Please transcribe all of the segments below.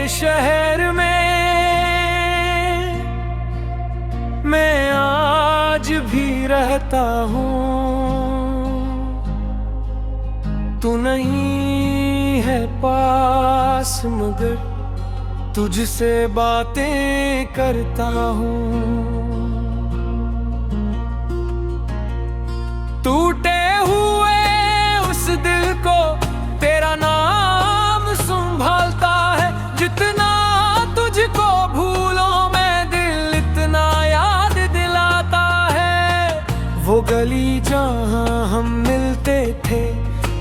शहर में मैं आज भी रहता हूँ। तू नहीं है पास मगर तुझसे बातें करता हूँ। टूटे हुए उस दिल को तेरा नाम संभालता है। जितना तुझको भूलो मैं दिल इतना याद दिलाता है। वो गली जहाँ हम मिलते थे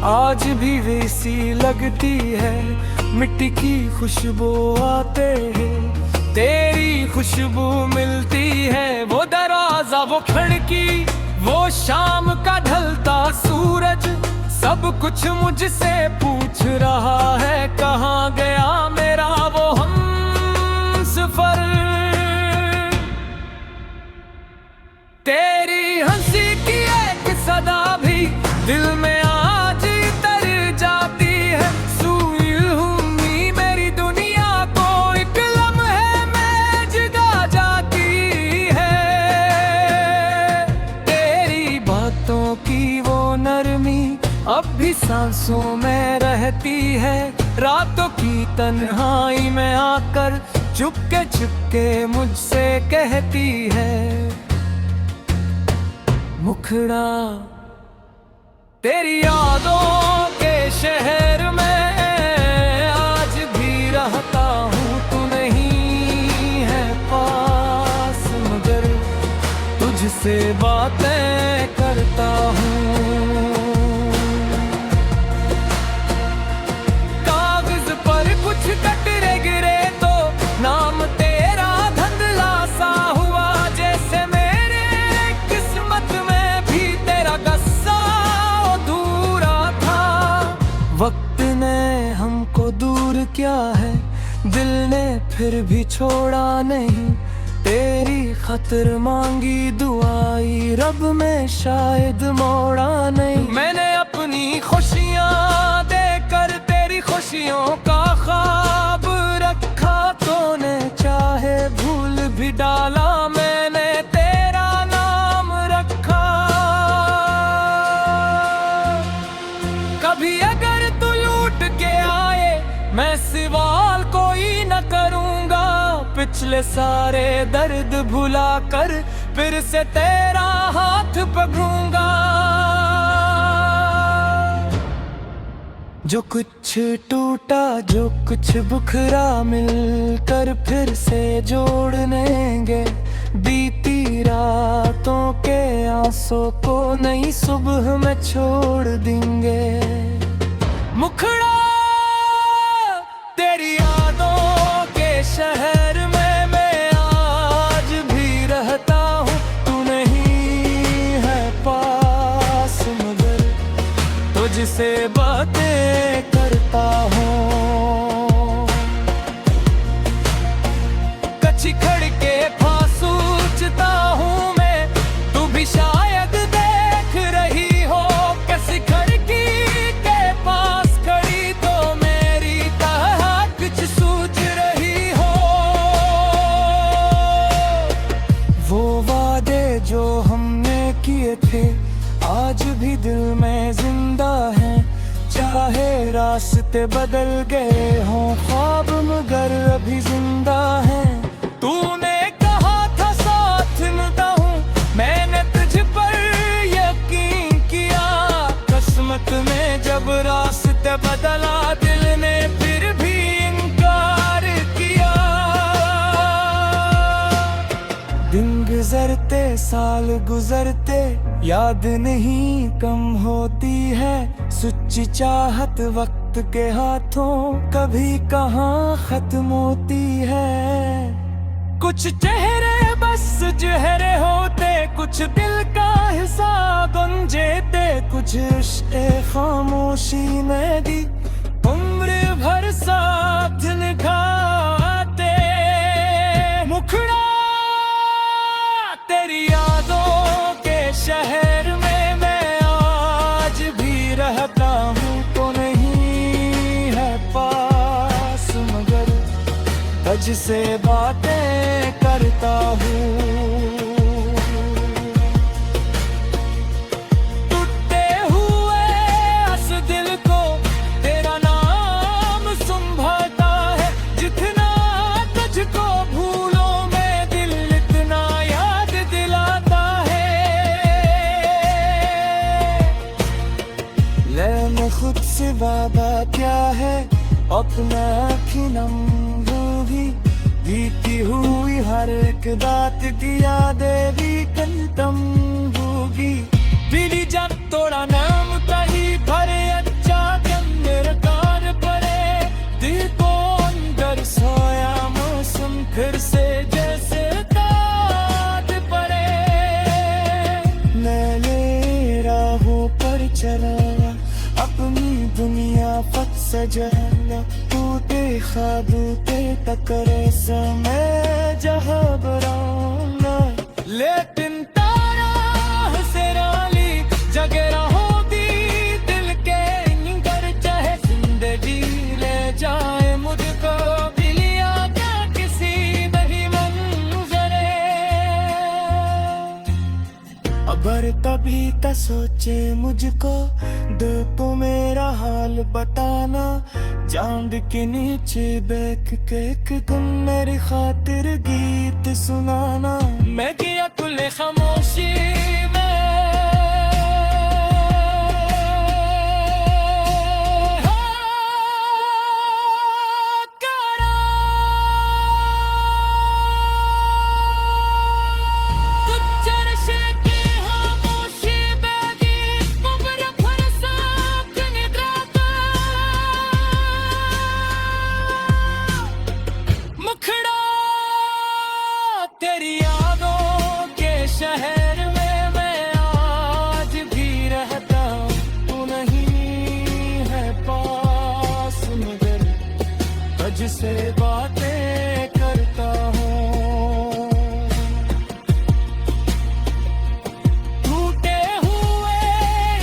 आज भी वैसी लगती है। मिट्टी की खुशबू आते हैं, तेरी खुशबू मिलती है। वो दरवाजा, वो खिड़की, वो शाम का ढलता सूरज, सब कुछ मुझसे पूछ रहा है कहाँ गया मेरा वो हमसफर। तेरी हंसी की एक सदा भी दिल में आज तर जाती है। सुई हुई मेरी दुनिया को एक लम्हे में जगा जाती है। तेरी बातों की वो नरमी अब भी सांसों में रहती है। रातों की तन्हाई में आकर चुपके चुपके मुझसे कहती है, मुखड़ा तेरी यादों के शहर में आज भी रहता हूँ। तू नहीं है पास मगर तुझसे बातें करता हूँ। कागज पर कुछ कटरे गिरे तो नाम तेरा धुंधला सा हुआ। जैसे मेरे किस्मत में भी तेरा गस्सा अधूरा था। वक्त ने हमको दूर किया है, दिल ने फिर भी छोड़ा नहीं। तेरी खतर मांगी दुआई रब में शायद मोड़ा नहीं। मैंने अपनी खुशियाँ देकर तेरी खुशियों का ख्वाब रखा। तूने चाहे भूल भी डाला, मैंने तेरा नाम रखा। कभी अगर तू लूट के आए मैं सवाल कोई न करूँगा। पिछले सारे दर्द भुला कर फिर से तेरा हाथ पकड़ूंगा। जो कुछ टूटा जो कुछ बुखरा मिलकर फिर से जोड़ लेंगे। बीती रातों के आंसू को नई सुबह में छोड़ देंगे। मुखड़ा तेरी यादों के शहर में मैं आज भी रहता हूँ। तू नहीं है पास मगर तुझसे बातें करता हूँ। कच्ची खड़के पास सोचता हूँ मैं, तू भी शायद देख रही हो। कैसी खिड़की के पास खड़ी तो मेरी तरह कुछ सोच रही हो। वो वादे जो हमने किए थे आज भी दिल में जिंदा हैं। चाहे रास्ते बदल गए हों ख्वाब मगर अभी जिंदा हैं। तूने कहा था साथ निभाऊं, मैंने तुझ पर यकीन किया। किस्मत में जब रास्ते बदला दिल ने फिर भी इनकार किया। दिन गुजरते साल गुजरते याद नहीं कम होती है। सच्ची चाहत वक्त के हाथों कभी कहाँ खत्म होती है। कुछ चेहरे बस चेहरे होते, कुछ दिल का हिसाब गुंजेते। कुछ इश्क़ खामोशी में दी उम्र भर साथ निभाते। मुखड़ा तेरी यादों के शहर में मैं आज भी रहता हूँ। तो नहीं है पास मगर तुझसे बातें करता हूँ। टूटे हुए इस दिल को तेरा नाम संभालता है। जितना तुझको भूलो मैं दिल इतना याद दिलाता है। ले मैं खुद से वादा क्या है अपना की नंबूगी। बीती हुई हर एक बात की यादें भी कलतम होगी। बिली जब तोड़ा नाम कहीं भरे अच्छा कम मेरे कार परे। दिल को अंदर सोया मौसम फिर से जैसे ताज पड़े। मैंने राहों पर चला अपनी दुनिया पत सजाना। टूटे ख्वाब के टकरे समय जहाँ बराना। लेकिन तारा से राली जगह होगी दिल के निगर। चाहे जिंदगी ले जाए मुझको भी लिया क्या किसी नहीं मंजरे। अबर तभी तो सोचे मुझको दो तो मेरा हाल बताना। चांद के नीचे बैठ के एक तुम मेरी खातिर गीत सुनाना। मैं किया कुल्ले खामोशी में तेरी यादों के शहर में मैं आज भी रहता हूँ। तू नहीं है पास मगर तुझसे बातें करता हूँ। टूटे हुए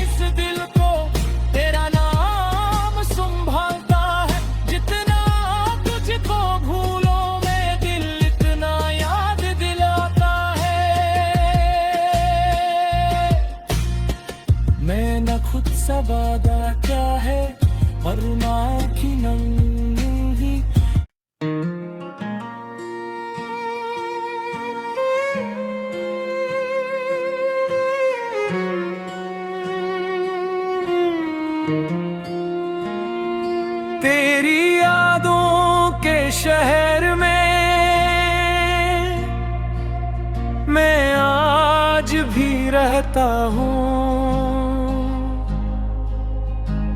इस दिल को तेरा नाम संभालता है। जितना तुझको भूलो मैं दिल इतना याद दिलाता है। मैं न खुद सा वादा क्या है वरना की नंगी। तेरी यादों के शहर में मैं आज भी रहता हूँ।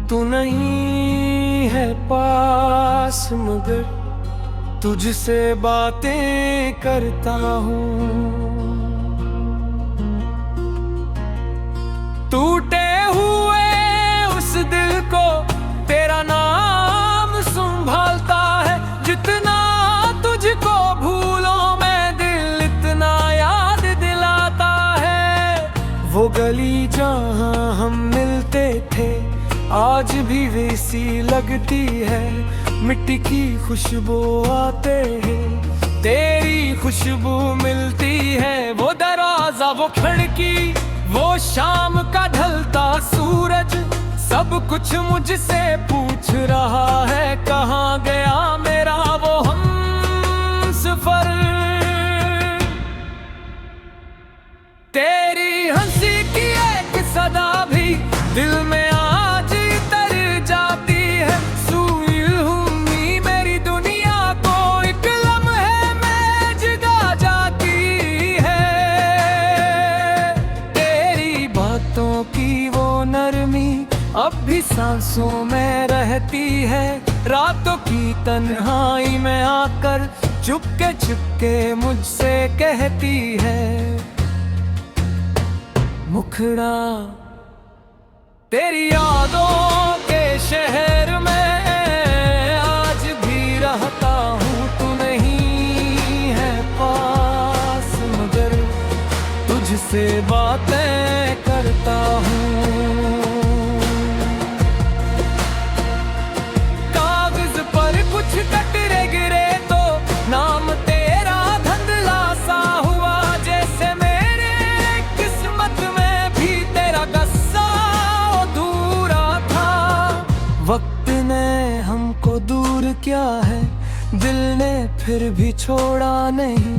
तू नहीं है पास मगर तुझसे बातें करता हूँ। टूटे हुए उस दिल को तेरा नाम संभालता है। जितना तुझको भूलो मैं दिल इतना याद दिलाता है। वो गली जहाँ हम मिलते थे आज भी वैसी लगती है। मिट्टी की खुशबू आते हैं तेरी खुशबू मिलती है। वो दरवाजा वो खिड़की वो शाम का ढलता सूरज सब कुछ मुझसे पूछ रहा है। कहाँ गया मेरा वो हमसफर। तेरी हंसी की एक सदा भी दिल में आज तर जाती है। सुई हुई मेरी दुनिया को एक लम्हे में जगा जाती है। तेरी बातों की वो नरमी अब भी सांसों में रहती है। रातों की तन्हाई में आकर चुपके चुपके मुझसे कहती है। मुखड़ा तेरी यादों के शहर में आज भी रहता हूँ। तू नहीं है पास मगर तुझसे बातें करता हूँ। कागज पर कुछ कटरे गिरे तो न फिर भी छोड़ा नहीं।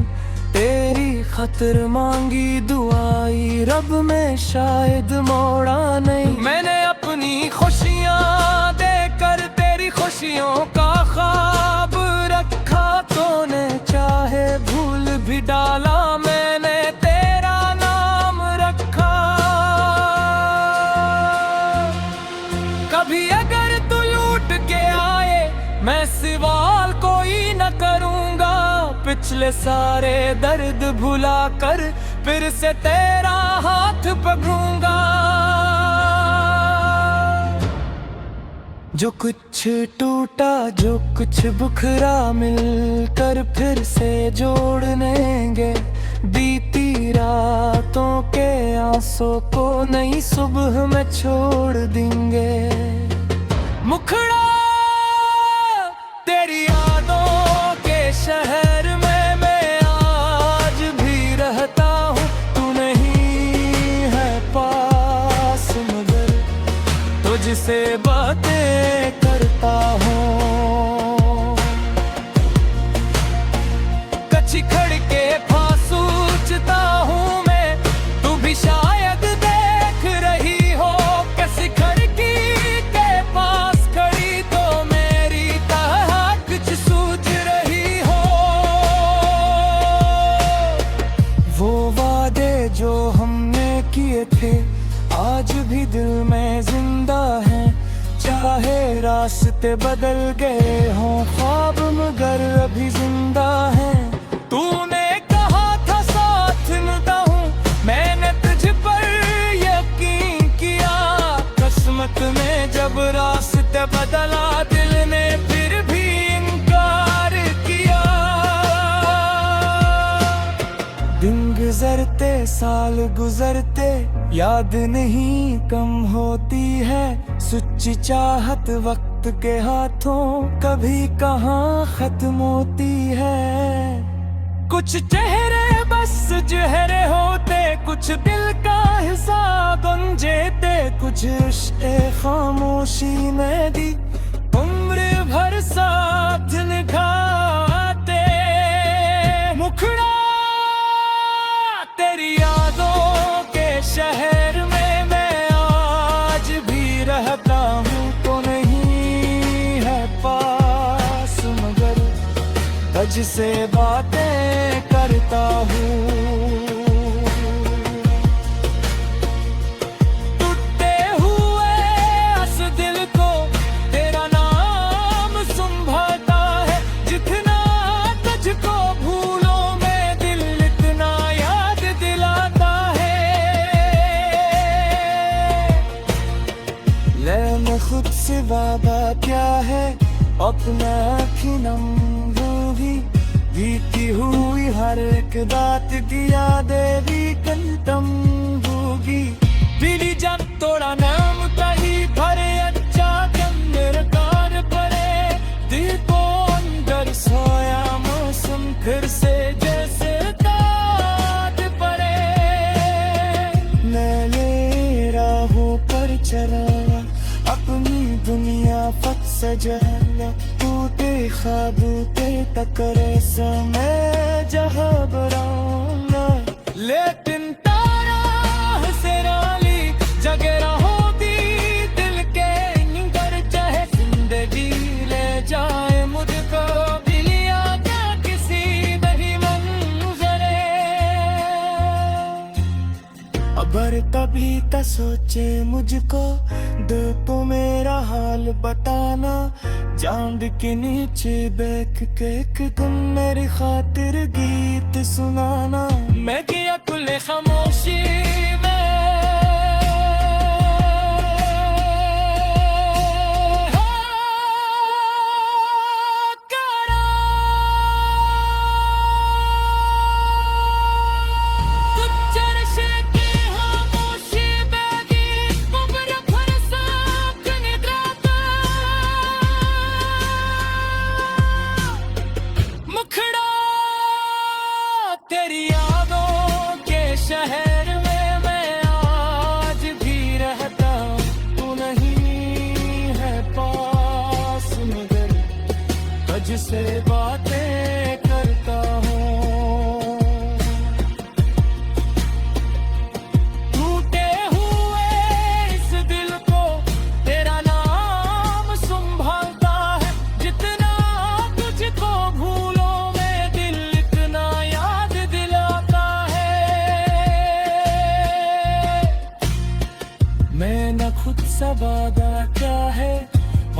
तेरी खतर मांगी दुआई रब में शायद मोड़ा नहीं। मैंने अपनी खुशियाँ देकर तेरी खुशियों का ख्वाब रखा, तूने चाहे भूल भी डाला, मैंने तेरा नाम रखा। कभी अगर तू लूट के आए मैं सवाल कोई न करूँगा, पिछले सारे दर्द भुला कर फिर से तेरा हाथ पकड़ूंगा। जो कुछ टूटा जो कुछ बिखरा मिलकर फिर से जोड़ लेंगे। बीती रातों के आंसू को नई सुबह में छोड़ देंगे। मुखड़ा तेरी यादों के शहर में मैं आज भी रहता हूँ, तू नहीं है पास मगर तुझसे बातें करता हूँ। कच्ची खड़ के फासूचता हूँ मैं, तू भी शायद देख रही हो। किसी खिड़की के पास खड़ी तो मेरी तरह कुछ सोच रही हो। वो वादे जो हमने किए थे आज भी दिल में जिंदा हैं। चाहे रास्ते बदल गए हों ख्वाब मगर अभी जिंदा हैं। तूने कहा था साथ निभाऊं, मैंने तुझ पर यकीन किया। किस्मत में जब रास्ते बदला दिल ने फिर भी इनकार किया। दिन गुजरते साल गुजरते याद नहीं कम होती है। सच्ची चाहत वक्त के हाथों कभी कहाँ खत्म होती है। कुछ चेहरे बस चेहरे होते, कुछ दिल का हिसाब गंजेते, कुछ रिश्ते खामोशी में दी उम्र भर साथ निभाते। मुखड़ा तेरी यादों के शहर में मैं आज भी रहता हूँ, तो नहीं है पास मगर तुझसे बातें करता हूँ। टूटे हुए इस दिल को तेरा नाम संभालता है। जितना तुझको भूलो मैं दिल इतना याद दिलाता है। ले मैं खुद से वादा क्या है अपना खिनम बीती हुई हर एक बात की यादें भी कंटम होगी। पीली जान तोड़ा नाम कहीं भरे अच्छा कम मेरे कार भरे। दिल को अंदर सोया मौसम फिर से जैसे ताज पड़े। नए राहों पर चला अपनी दुनिया फत सजाया। टूटे ख्वाब के टकरे समय जहाँ बराना। लेकिन तारा से राली जगह होती दिल के निगर। चाहे जिंदगी ले जाए मुझको भी लिया क्या किसी बड़ी मंजरे। अगर कभी का सोचे मुझको दो तो मेरा हाल बताना। चांद के नीचे बैठ के एक दिन मेरी खातिर गीत सुनाना। मैं किया कुल खामोशी में तेरी यादों के शहर में मैं आज भी रहता हूँ, तू नहीं है पास मगर तुझसे बातें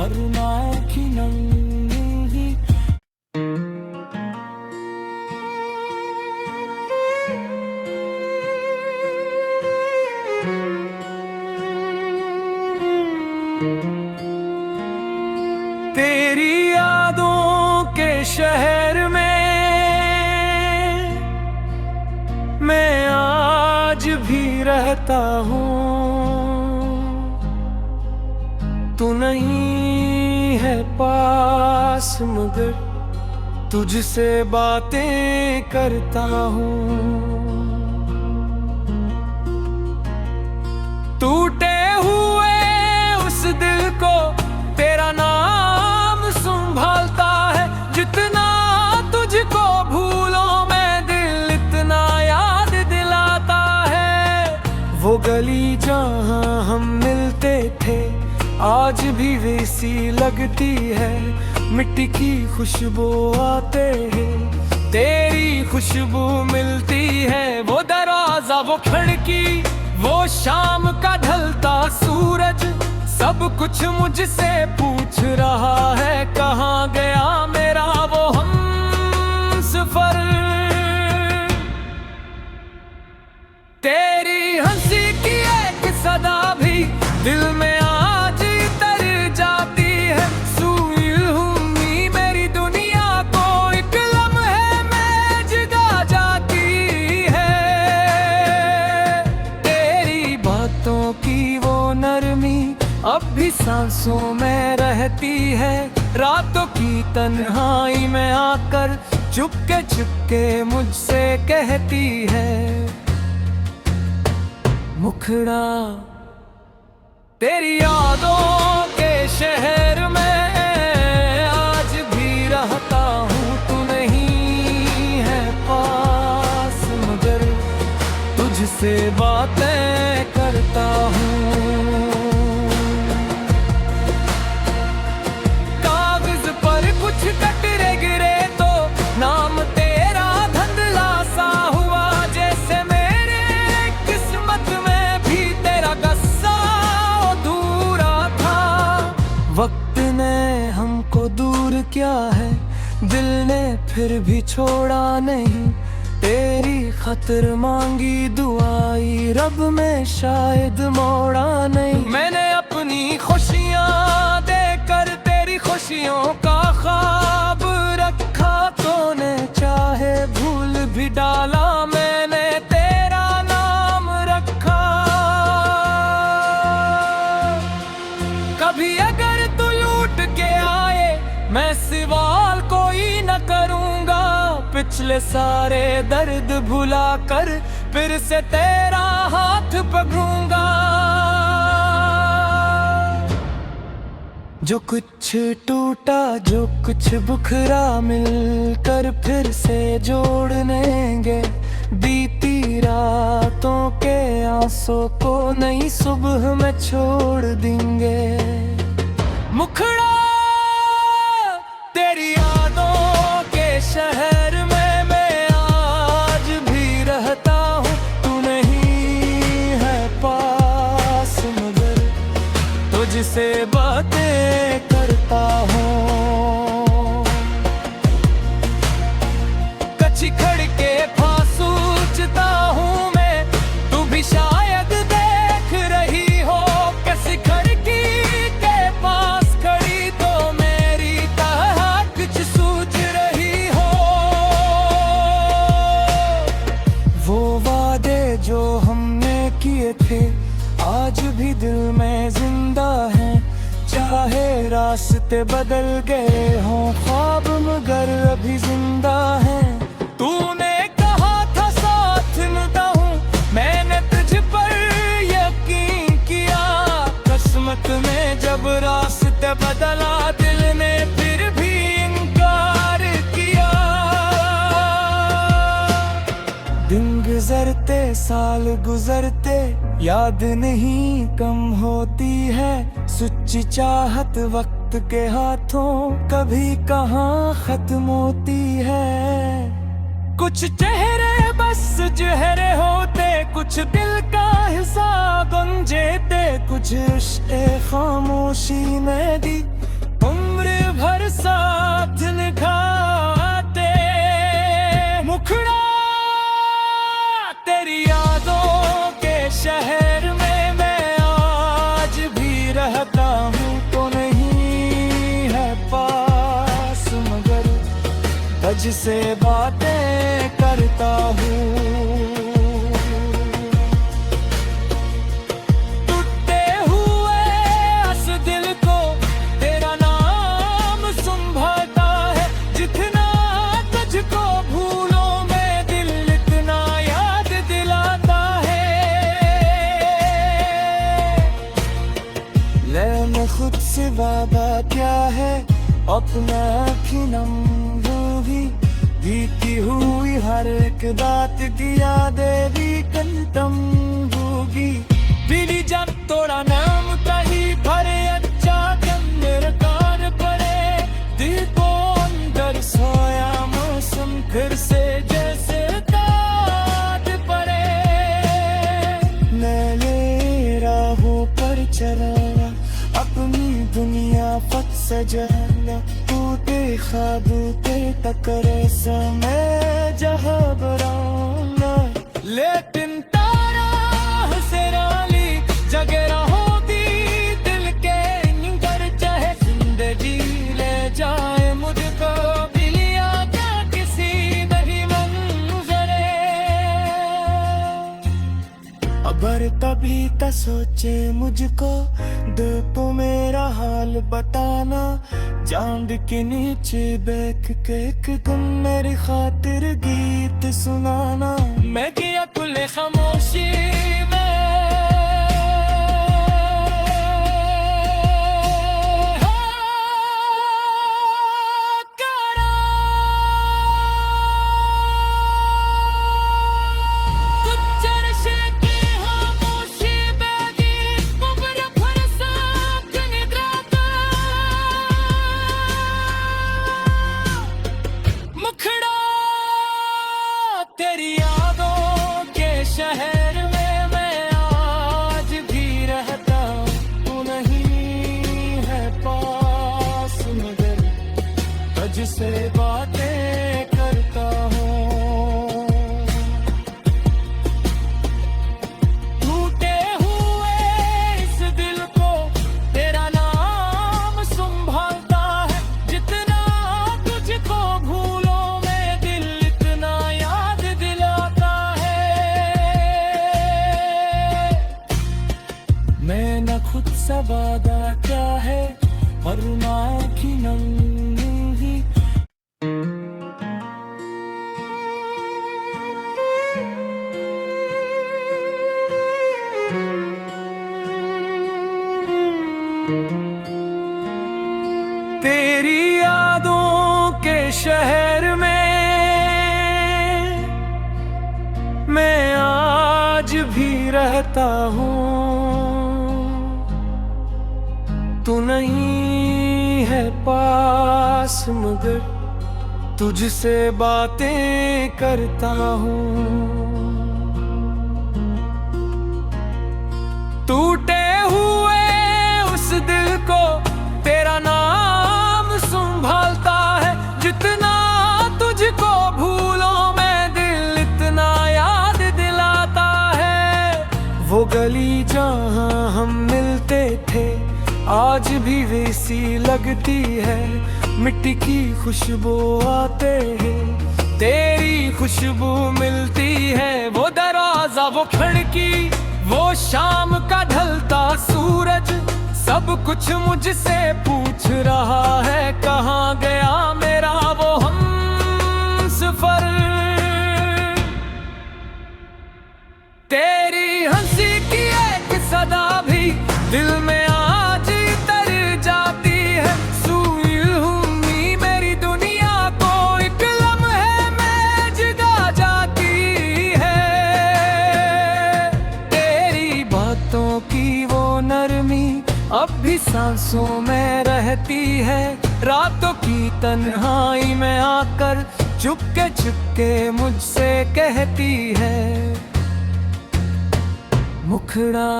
मरना की तेरी यादों के शहर में मैं आज भी रहता हूँ। तू नहीं है पास मगर तुझसे बातें करता हूँ। टूटे हुए उस दिल को तेरा नाम संभालता है। जितना तुझको भूलो मैं दिल इतना याद दिलाता है। वो गली जहाँ हम मिलते थे आज भी वैसी लगती है। मिट्टी की खुशबू आते हैं तेरी खुशबू मिलती है। वो दरवाजा वो खिड़की वो शाम का ढलता सूरज सब कुछ मुझसे पूछ रहा है। कहाँ गया मेरा वो हमसफर। तेरी हंसी की एक सदा भी दिल में आज तर जाती है। सुई हुई मेरी दुनिया को एक लम्हे में जगा जाती है। तेरी बातों की वो नरमी अब भी सांसों में रहती है। रातों की तन्हाई में आकर चुपके चुपके मुझसे कहती है। मुखड़ा तेरी यादों के शहर में आज भी रहता हूँ। तू नहीं है पास मगर तुझसे बातें करता हूँ। कटरे गिरे तो नाम तेरा धुंधला सा हुआ। जैसे मेरे किस्मत में भी तेरा गस्सा अधूरा था। वक्त ने हमको दूर किया है दिल ने फिर भी छोड़ा नहीं। तेरी खतर मांगी दुआई रब में शायद मोड़ा नहीं। मैंने अपनी खुशियाँ देकर तेरी खुशियों का ख्वाब रखा। तूने चाहे भूल भी डाला मैंने तेरा नाम रखा। कभी अगर तू लूट के आए मैं सवाल कोई न करूँगा। पिछले सारे दर्द भुला कर फिर से तेरा हाथ पकड़ूंगा। जो कुछ टूटा जो कुछ बुखरा मिलकर फिर से जोड़ लेंगे। बीती रातों के आंसू को नई सुबह में छोड़ देंगे। मुखड़ा तेरी यादों के शहर में मैं आज भी रहता हूँ। तू नहीं है पास मगर तुझसे बातें करता हूँ। कच्ची खड़के फासूचता हूँ मैं तू भी शायद देख रही हो। कैसी खड़की के पास खड़ी तो मेरी तरह कुछ सोच रही हो। वो वादे जो हमने किए थे आज भी दिल में जिंदा हैं। चाहे रास्ते बदल गए हों ख्वाब मगर अभी जिंदा हैं। तूने कहा था साथ निभाऊं मैंने तुझ पर यकीन किया। किस्मत में जब रास्ते बदला दिल ने फिर भी इनकार किया। दिन गुजरते साल गुजरते याद नहीं कम होती है। सच्ची चाहत वक्त के हाथों कभी कहाँ खत्म होती है। कुछ चेहरे बस चेहरे होते कुछ दिल का हिस्सा गुंजेते। कुछ इश्क़ खामोशी में दी भर साथ निभाते। मुखड़ा तेरी यादों के शहर में मैं आज भी रहता हूँ, तो नहीं है पास मगर तुझसे बातें करता हूँ। टूटे हुए इस दिल को तेरा नाम संभालता है। जितना तुझको भूलों में दिल इतना याद दिलाता है। ले मैं खुद से वादा क्या है, अपना खिनम भी बीती हुई हर एक बात की यादें भी कंतम होगी। बीड़ी जब तोड़ा नाम कहीं भरे अच्छा कंदर कार पड़े। दिल को अंदर सोया मौसम फिर से जैसे ताज पड़े। नए राहों पर चला अपनी दुनिया पत सजाना। टूटे ख्वाब के टकरे समय जहाँ बराना। लेकिन तारा से राली जगह होती दिल के अंदर। चाहे जिंदगी ले जाए मुझको भी लिया क्या किसी नहीं मंजरे। अगर कभी तो सोचे मुझको दो तो मेरा हाल बताना। चांद के नीचे बैठ के एक दिन मेरी खातिर गीत सुनाना। मैं किया कुल खामोशी में तेरी यादों के शहर में मैं आज भी रहता हूँ, तू नहीं है पास मगर तुझसे बातें करता हूँ। टूटे हुए इस दिल को तेरा नाम संभालता है। जितना तुझको भूलो मैं दिल इतना याद दिलाता है। मैं न खुद से वादा क्या है और ना की नंगी। तेरी यादों के शहर में मैं आज भी रहता हूँ, तू नहीं है पास मगर तुझसे बातें करता हूँ। टूटे हुए उस दिल को तेरा नाम संभालता है। जितना तुझको भूलो मैं दिल इतना याद दिलाता है। वो गली जहाँ हम मिलते थे आज भी वैसी लगती है। मिट्टी की खुशबू आते हैं, तेरी खुशबू मिलती है। वो दरवाजा वो खिड़की वो शाम का ढलता सूरज सब कुछ मुझसे पूछ रहा है। कहाँ गया मेरा वो हमसफर। तेरी हंसी की एक सदा भी दिल में आज तर जाती है। सुई हुई मेरी दुनिया को एक लम्हे में जगा जाती है। तेरी बातों की वो नरमी अब भी सांसों में रहती है। रातों की तन्हाई में आकर चुपके चुपके मुझसे कहती है। मुखड़ा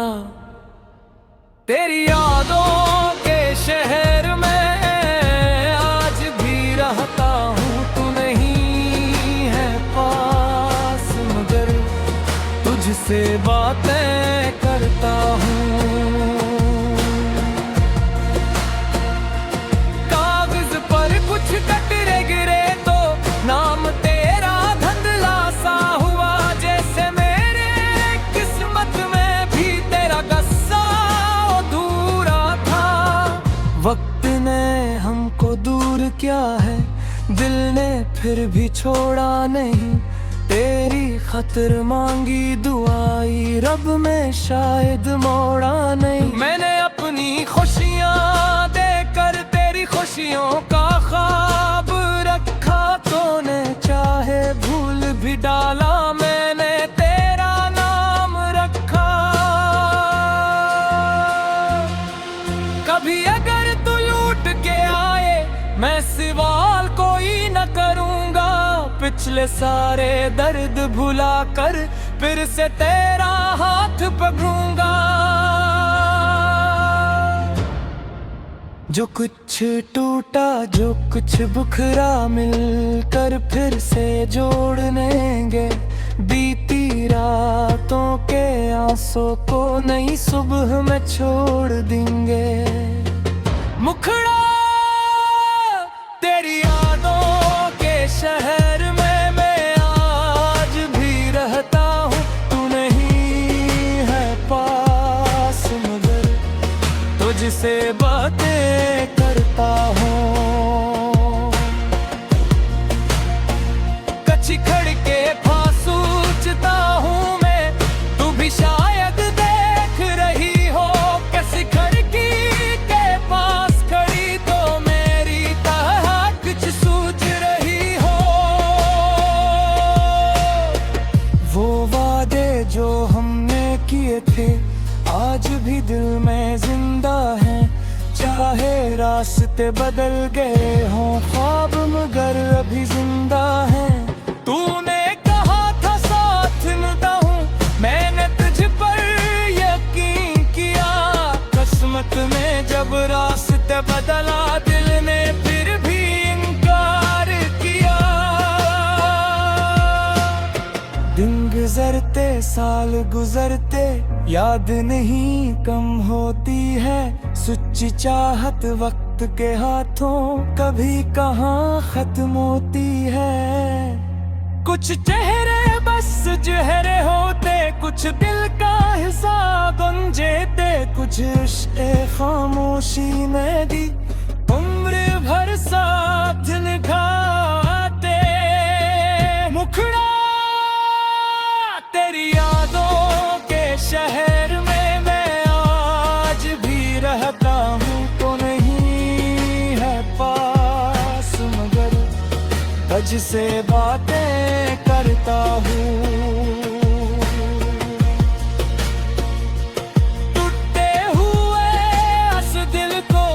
तेरी यादों के शहर में तुझसे बातें करता हूँ। कागज पर कुछ कटरे गिरे तो नाम तेरा धुंधला सा हुआ, जैसे मेरे किस्मत में भी तेरा गस्सा अधूरा था। वक्त ने हमको दूर किया है, दिल ने फिर भी छोड़ा नहीं। तेरी खतर मांगी दुआई रब में शायद मोड़ा नहीं। मैंने अपनी खुशियाँ देकर तेरी खुशियों का ख्वाब रखा, तूने चाहे भूल भी डाला, मैंने तेरा नाम रखा। कभी अगर तू लूट के आए मैं सवाल कोई न करूँगा, पिछले सारे दर्द भुला कर फिर से तेरा हाथ पकड़ूंगा। जो कुछ टूटा जो कुछ बुखरा मिलकर फिर से जोड़ लेंगे। बीती रातों के आंसू को नई सुबह में छोड़ देंगे। मुखड़ा तेरी यादों के शहर में मैं आज भी रहता हूँ। तू नहीं है पास मगर तुझसे बातें करता हूँ। कच्ची खड़के फासूचता हूँ मैं, तू भी शायद देख रही हो। कैसी खिड़की के पास खड़ी तो मेरी तरह कुछ सूझ रही हो। वो वादे जो हमने किए थे आज भी दिल में जिंदा हैं। चाहे रास्ते बदल गए हों ख्वाब मगर अभी जिंदा हैं। तूने कहा था साथ निभाऊं, मैंने तुझ पर यकीन किया। किस्मत में जब रास्ते बदला दिल ने फिर भी इनकार किया। दिन गुजरते साल गुजरते याद नहीं कम होती है। सच्ची चाहत वक्त के हाथों कभी कहाँ खत्म होती है। कुछ चेहरे बस चेहरे होते, कुछ दिल का हिसाब गुंजेते, कुछ इश्क़ खामोशी में दी उम्र भर साथ निभाते। मुखड़ा तेरी यादों के शहर में मैं आज भी रहता हूँ। तो नहीं है पास मगर तुझसे बातें करता हूँ। टूटे हुए इस दिल को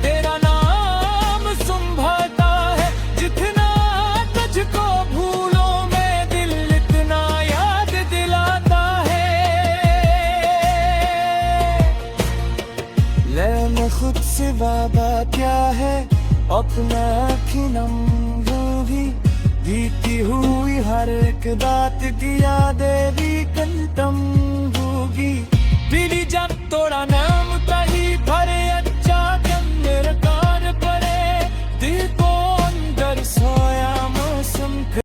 तेरा नाम संभालता है। जितना तुझको भूलो मैं दिल इतना याद दिलाता है। ले मैं खुद से बाबा क्या है अपना खिनम होगी। बीती हुई हर एक बात की यादें भी कल तम होगी। पीली जब तोड़ा ना